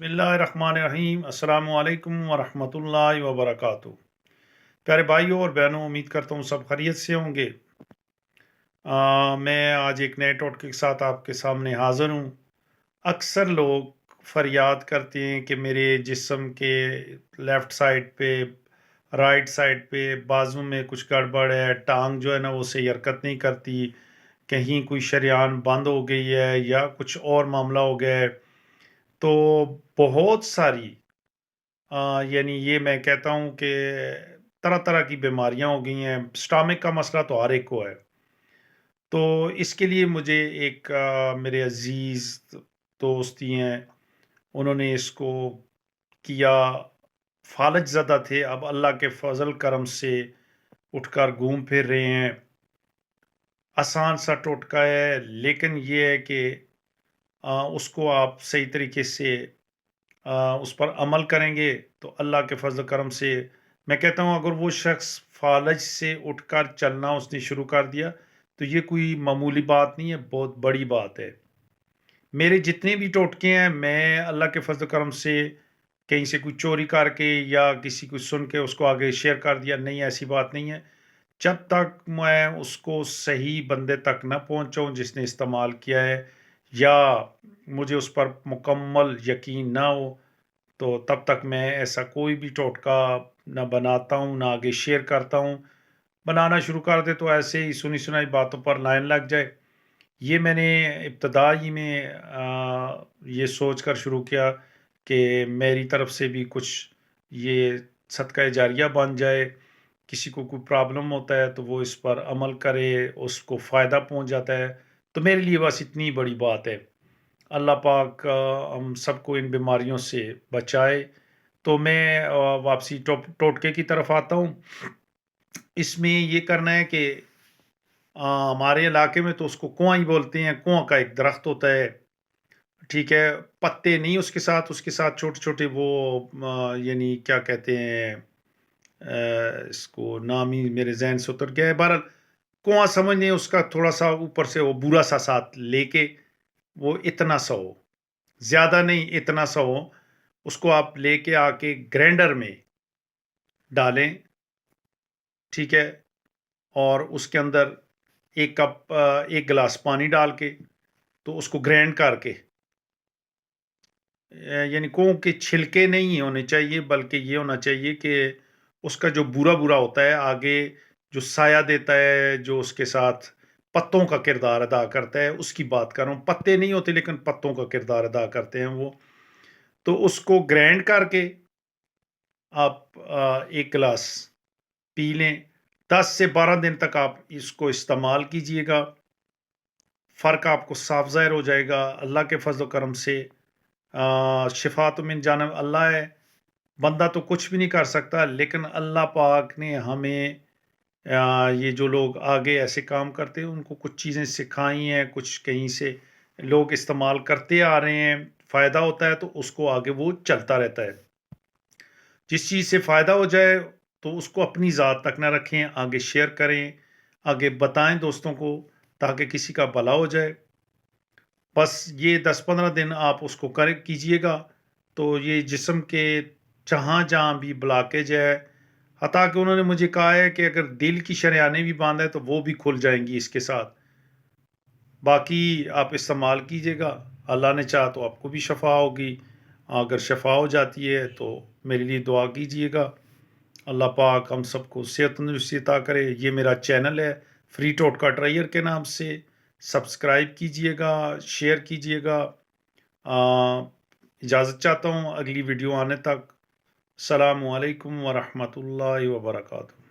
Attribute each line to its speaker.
Speaker 1: बिस्मिल्लाहिर्रहमानिर्रहीम अस्सलाम वालेकुम वरहमतुल्लाहि वबरकातुहू। प्यारे भाइयों और बहनों, उम्मीद करता हूँ सब खैरियत से होंगे। मैं आज एक नए टॉपिक के साथ आपके सामने हाज़िर हूँ। अक्सर लोग फरियाद करते हैं कि मेरे जिस्म के लेफ़्ट साइड पे, राइट साइड पे, बाजू में कुछ गड़बड़ है, टाँग जो है ना वो सही हरकत नहीं करती, कहीं कोई शरेआन बंद हो गई है या कुछ और मामला हो गया है। तो बहुत सारी यानी ये मैं कहता हूँ कि तरह-तरह की बीमारियाँ हो गई हैं, स्टमक का मसला तो हर एक को है। तो इसके लिए मुझे एक मेरे अज़ीज़ दोस्त ही हैं, उन्होंने इसको किया, फ़ालज ज़दा थे, अब अल्लाह के फ़ज़ल करम से उठकर घूम फिर रहे हैं। आसान सा टोटका है, लेकिन ये है कि उसको आप सही तरीके से उस पर अमल करेंगे तो अल्लाह के फज़ल करम से मैं कहता हूँ अगर वो शख्स फ़ालज से उठकर चलना उसने शुरू कर दिया, तो ये कोई मामूली बात नहीं है, बहुत बड़ी बात है। मेरे जितने भी टोटके हैं, मैं अल्लाह के फज़ल करम से कहीं से कोई चोरी करके या किसी को सुन के उसको आगे शेयर कर दिया, नहीं ऐसी बात नहीं है। जब तक मैं उसको सही बंदे तक ना पहुँचाऊँ जिसने इस्तेमाल किया है या मुझे उस पर मुकम्मल यकीन ना हो, तो तब तक मैं ऐसा कोई भी टोटका ना बनाता हूँ, ना आगे शेयर करता हूँ। बनाना शुरू कर दे तो ऐसे ही सुनी-सुनाई बातों पर लाइन लग जाए। ये मैंने इब्तिदा ही में ये सोचकर शुरू किया कि मेरी तरफ से भी कुछ ये सदका जारिया बन जाए। किसी को कोई प्रॉब्लम होता है तो वो इस पर अमल करे, उसको फ़ायदा पहुँच जाता है। तो मेरे लिए बस इतनी बड़ी बात है। अल्लाह पाक हम सबको इन बीमारियों से बचाए। तो मैं वापसी टोटके की तरफ आता हूँ। इसमें ये करना है कि हमारे इलाके में तो उसको कुआँ ही बोलते हैं। कुआँ का एक दरख्त होता है, ठीक है? पत्ते नहीं उसके साथ छोटे-छोटे वो यानी क्या कहते हैं इसको नाम ही मेरे ज़हन से उतर गया है। बहरहाल कुआँ समझ लें उसका थोड़ा-सा ऊपर से वो बूरा-सा साथ लेके वो इतना सा हो, ज़्यादा नहीं इतना सा हो, उसको आप लेके आके ग्राइंडर में डालें, ठीक है? और उसके अंदर 1 कप 1 गिलास पानी डाल के तो उसको ग्राइंड करके यानी कों के छिलके नहीं होने चाहिए बल्कि ये होना चाहिए कि उसका जो बुरा-बुरा होता है आगे जो साया देता है, जो उसके साथ पत्तों का किरदार अदा करता है, उसकी बात कर रहा हूँ। पत्ते नहीं होते लेकिन पत्तों का किरदार अदा करते हैं वो। तो उसको ग्राइंड करके आप 1 गिलास पी लें। 10 से 12 दिन तक आप इसको इस्तेमाल कीजिएगा। फ़र्क आपको साफ ज़ाहिर हो जाएगा अल्लाह के फ़ज़ल व करम से। शिफ़ा तो मिन जानिब अल्लाह है। बंदा तो कुछ भी नहीं कर सकता लेकिन अल्लाह पाक ने हमें ये जो लोग आगे ऐसे काम करते हैं उनको कुछ चीज़ें सिखाई हैं, कुछ कहीं से लोग इस्तेमाल करते आ रहे हैं, फ़ायदा होता है तो उसको आगे वो चलता रहता है। जिस चीज़ से फ़ायदा हो जाए तो उसको अपनी ज़ात तक ना रखें, आगे शेयर करें, आगे बताएँ दोस्तों को ताकि किसी का भला हो जाए। बस ये 10-15 दिन आप उसको कर कीजिएगा, तो ये जिस्म के जहाँ-जहाँ भी ब्लॉकेज है, हत्ता कि उन्होंने मुझे कहा है कि अगर दिल की शरेआनें भी बंद है, तो वो भी खुल जाएँगी इसके साथ। बाकी आप इस्तेमाल कीजिएगा, अल्लाह ने चाहा तो आपको भी शफ़ा होगी। अगर शफ़ा हो जाती है, तो मेरे लिए दुआ कीजिएगा। अल्लाह पाक हम सबको सेहत तंदुरुस्ती अता करे। ये मेरा चैनल है, फ्री टोटका ट्रायर के नाम से। सब्सक्राइब कीजिएगा, शेयर कीजिएगा। इजाज़त चाहता हूँ अगली वीडियो आने तक। अस्सलामु अलैकुम व रहमतुल्लाहि व बरकातुहू।